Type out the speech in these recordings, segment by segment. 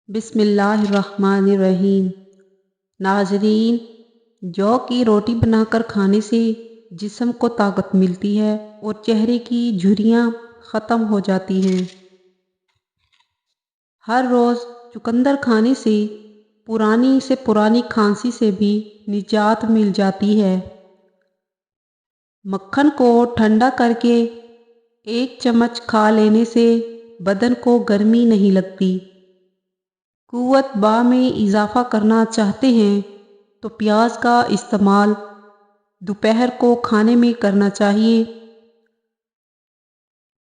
بسم اللہ الرحمن الرحیم۔ ناظرین، جو کی روٹی بنا کر کھانے سے جسم کو طاقت ملتی ہے اور چہرے کی جھریاں ختم ہو جاتی ہیں۔ ہر روز چقندر کھانے سے پرانی کھانسی سے بھی نجات مل جاتی ہے۔ مکھن کو ٹھنڈا کر کے 1 چمچ کھا لینے سے بدن کو گرمی نہیں لگتی۔ قوت با میں اضافہ کرنا چاہتے ہیں تو پیاز کا استعمال دوپہر کو کھانے میں کرنا چاہیے۔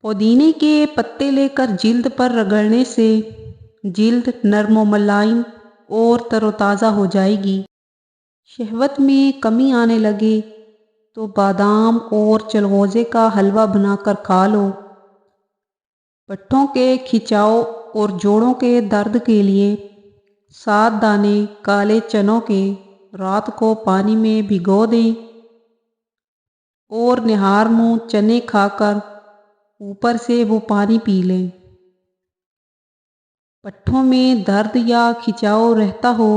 پودینے کے پتے لے کر جلد پر رگڑنے سے جلد نرم و ملائم اور تر و تازہ ہو جائے گی۔ شہوت میں کمی آنے لگے تو بادام اور چلغوزے کا حلوہ بنا کر کھا لو۔ پٹھوں کے کھچاؤ اور جوڑوں کے درد کے لیے 7 دانے کالے چنوں کے رات کو پانی میں بھگو دیں اور نہار منہ چنے کھا کر اوپر سے وہ پانی پی لیں۔ پٹھوں میں درد یا کھچاؤ رہتا ہو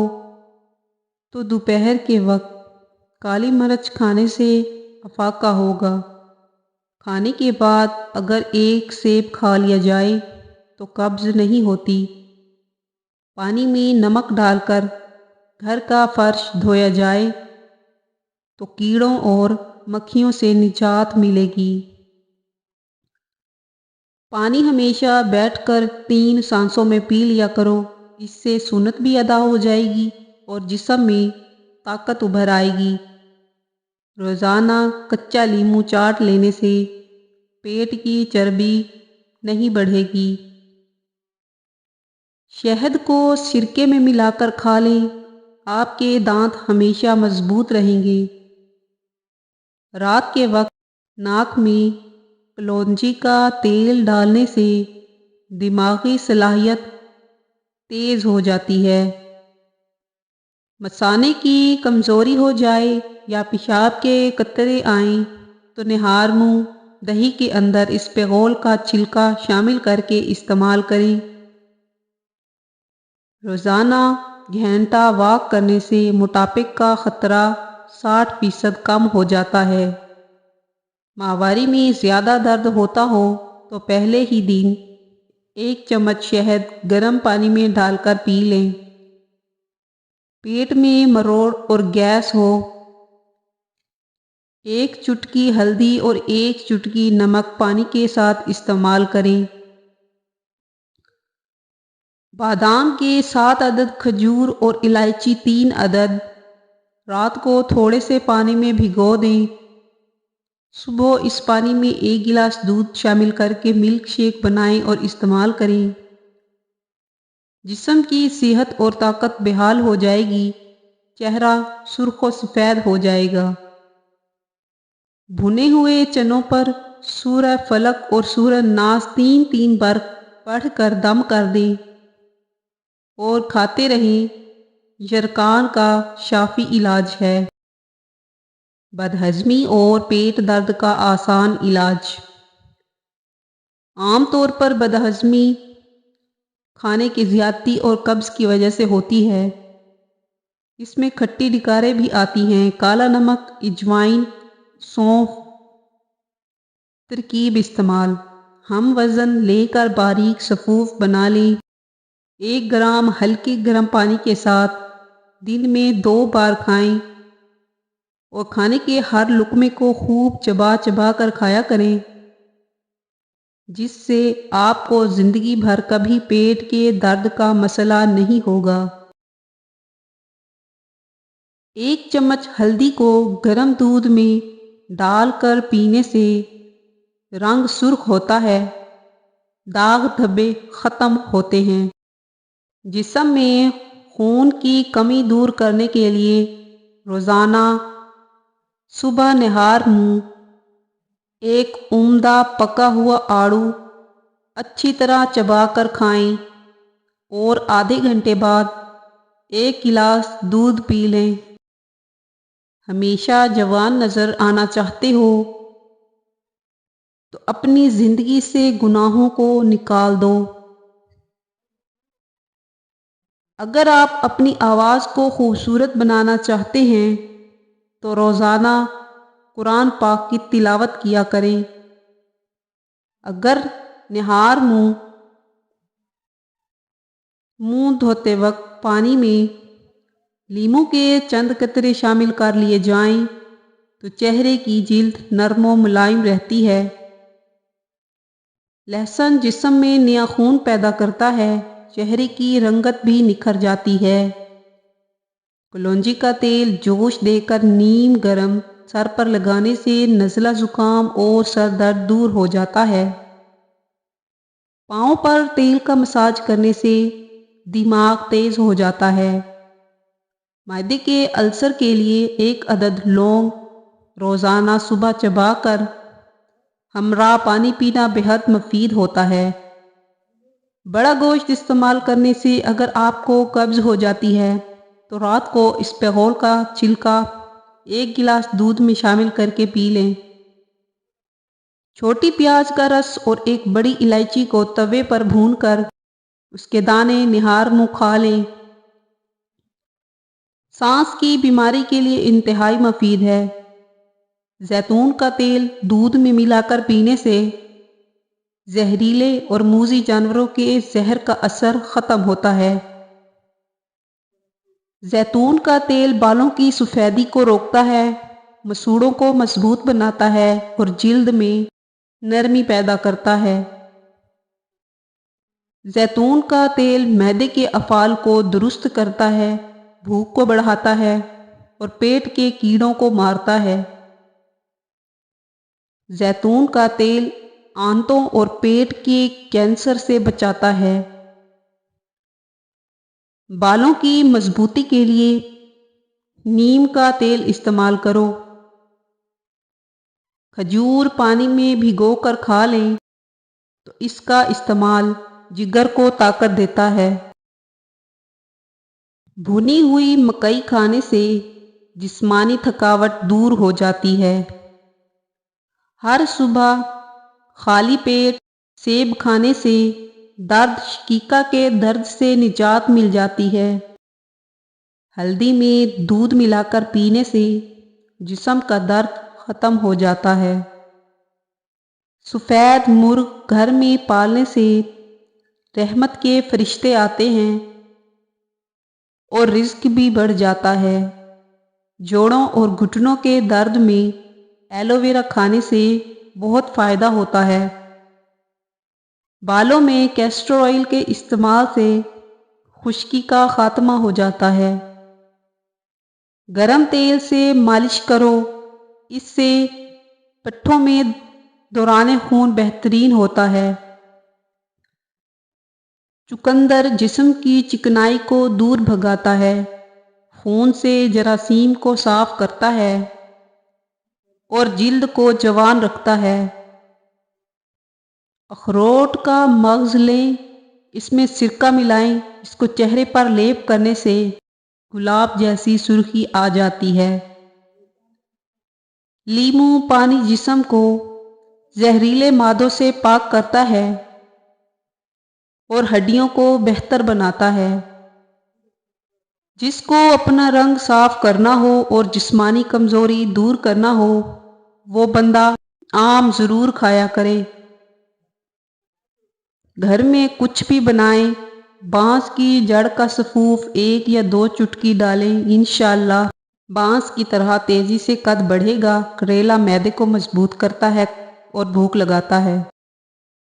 تو دوپہر کے وقت کالی مرچ کھانے سے افاقہ ہوگا۔ کھانے کے بعد اگر 1 سیب کھا لیا جائے تو قبض نہیں ہوتی۔ پانی میں نمک ڈال کر گھر کا فرش دھویا جائے تو کیڑوں اور مکھیوں سے نجات ملے گی۔ پانی ہمیشہ بیٹھ کر 3 سانسوں میں پی لیا کرو، اس سے سنت بھی ادا ہو جائے گی اور جسم میں طاقت ابھر آئے گی۔ روزانہ کچا لیموں چاٹ لینے سے پیٹ کی چربی نہیں بڑھے گی۔ شہد کو سرکے میں ملا کر کھا لیں، آپ کے دانت ہمیشہ مضبوط رہیں گے۔ رات کے وقت ناک میں کلونجی کا تیل ڈالنے سے دماغی صلاحیت تیز ہو جاتی ہے۔ مثانے کی کمزوری ہو جائے یا پیشاب کے قطرے آئیں تو نہار منہ دہی کے اندر اسپغول کا چھلکا شامل کر کے استعمال کریں۔ روزانہ گھنٹہ واک کرنے سے موٹاپے کا خطرہ 60% کم ہو جاتا ہے۔ ماہواری میں زیادہ درد ہوتا ہو تو پہلے ہی دن 1 چمچ شہد گرم پانی میں ڈال کر پی لیں۔ پیٹ میں مروڑ اور گیس ہو 1 چٹکی ہلدی اور 1 چٹکی نمک پانی کے ساتھ استعمال کریں۔ بادام کے 7 عدد، کھجور اور الائچی 3 عدد رات کو تھوڑے سے پانی میں بھگو دیں۔ صبح اس پانی میں 1 گلاس دودھ شامل کر کے ملک شیک بنائیں اور استعمال کریں۔ جسم کی صحت اور طاقت بحال ہو جائے گی، چہرہ سرخ و سفید ہو جائے گا۔ بھنے ہوئے چنوں پر سورہ فلق اور سورہ ناس 3 بار پڑھ کر دم کر دیں اور کھاتے رہیں، یرقان کا شافی علاج ہے۔ بدہضمی اور پیٹ درد کا آسان علاج۔ عام طور پر بدہضمی کھانے کی زیادتی اور قبض کی وجہ سے ہوتی ہے۔ اس میں کھٹی ڈکاریں بھی آتی ہیں۔ کالا نمک، اجوائن، سونف ترکیب استعمال۔ ہم وزن لے کر باریک صفوف بنا لیں۔ 1 گرام ہلکے گرم پانی کے ساتھ دن میں 2 بار کھائیں اور کھانے کے ہر لقمے کو خوب چبا چبا کر کھایا کریں، جس سے آپ کو زندگی بھر کبھی پیٹ کے درد کا مسئلہ نہیں ہوگا۔ 1 چمچ ہلدی کو گرم دودھ میں ڈال کر پینے سے رنگ سرخ ہوتا ہے، داغ دھبے ختم ہوتے ہیں۔ جسم میں خون کی کمی دور کرنے کے لیے روزانہ صبح نہار منہ 1 عمدہ پکا ہوا آڑو اچھی طرح چبا کر کھائیں اور آدھے گھنٹے بعد 1 گلاس دودھ پی لیں۔ ہمیشہ جوان نظر آنا چاہتے ہو تو اپنی زندگی سے گناہوں کو نکال دو۔ اگر آپ اپنی آواز کو خوبصورت بنانا چاہتے ہیں تو روزانہ قرآن پاک کی تلاوت کیا کریں۔ اگر نہار منہ دھوتے وقت پانی میں لیموں کے چند قطرے شامل کر لیے جائیں تو چہرے کی جلد نرم و ملائم رہتی ہے۔ لہسن جسم میں نیا خون پیدا کرتا ہے، چہرے کی رنگت بھی نکھر جاتی ہے۔ کلونجی کا تیل جوش دے کر نیم گرم سر پر لگانے سے نزلہ زکام اور سر درد دور ہو جاتا ہے۔ پاؤں پر تیل کا مساج کرنے سے دماغ تیز ہو جاتا ہے۔ معدے کے السر کے لیے 1 عدد لونگ روزانہ صبح چبا کر ہمراہ پانی پینا بہت مفید ہوتا ہے۔ بڑا گوشت استعمال کرنے سے اگر آپ کو قبض ہو جاتی ہے تو رات کو اسپغول کا چھلکا 1 گلاس دودھ میں شامل کر کے پی لیں۔ چھوٹی پیاز کا رس اور 1 بڑی الائچی کو توے پر بھون کر اس کے دانے نہار منہ کھا لیں۔ سانس کی بیماری کے لیے انتہائی مفید ہے۔ زیتون کا تیل دودھ میں ملا کر پینے سے زہریلے اور موذی جانوروں کے زہر کا اثر ختم ہوتا ہے۔ زیتون کا تیل بالوں کی سفیدی کو روکتا ہے، مسوڑوں کو مضبوط بناتا ہے اور جلد میں نرمی پیدا کرتا ہے۔ زیتون کا تیل معدے کے افعال کو درست کرتا ہے، بھوک کو بڑھاتا ہے اور پیٹ کے کیڑوں کو مارتا ہے۔ زیتون کا تیل آنتوں اور پیٹ کے کینسر سے بچاتا ہے۔ بالوں کی مضبوطی کے لیے نیم کا تیل استعمال کرو۔ کھجور پانی میں بھگو کر کھا لیں تو اس کا استعمال جگر کو طاقت دیتا ہے۔ بھنی ہوئی مکئی کھانے سے جسمانی تھکاوٹ دور ہو جاتی ہے۔ ہر صبح خالی پیٹ سیب کھانے سے درد شقیقہ کے درد سے نجات مل جاتی ہے۔ ہلدی میں دودھ ملا کر پینے سے جسم کا درد ختم ہو جاتا ہے۔ سفید مرغ گھر میں پالنے سے رحمت کے فرشتے آتے ہیں اور رزق بھی بڑھ جاتا ہے۔ جوڑوں اور گھٹنوں کے درد میں ایلو ویرا کھانے سے بہت فائدہ ہوتا ہے۔ بالوں میں کیسٹر آئل کے استعمال سے خشکی کا خاتمہ ہو جاتا ہے۔ گرم تیل سے مالش کرو، اس سے پٹھوں میں دوران خون بہترین ہوتا ہے۔ چقندر جسم کی چکنائی کو دور بھگاتا ہے، خون سے جراثیم کو صاف کرتا ہے اور جلد کو جوان رکھتا ہے۔ اخروٹ کا مغز لیں، اس میں سرکہ ملائیں، اس کو چہرے پر لیپ کرنے سے گلاب جیسی سرخی آ جاتی ہے۔ لیموں پانی جسم کو زہریلے مادوں سے پاک کرتا ہے اور ہڈیوں کو بہتر بناتا ہے۔ جس کو اپنا رنگ صاف کرنا ہو اور جسمانی کمزوری دور کرنا ہو وہ بندہ آم ضرور کھایا کرے۔ گھر میں کچھ بھی بنائیں، بانس کی جڑ کا سفوف 1 یا 2 چٹکی ڈالیں، انشاءاللہ بانس کی طرح تیزی سے قد بڑھے گا۔ کریلا معدے کو مضبوط کرتا ہے اور بھوک لگاتا ہے۔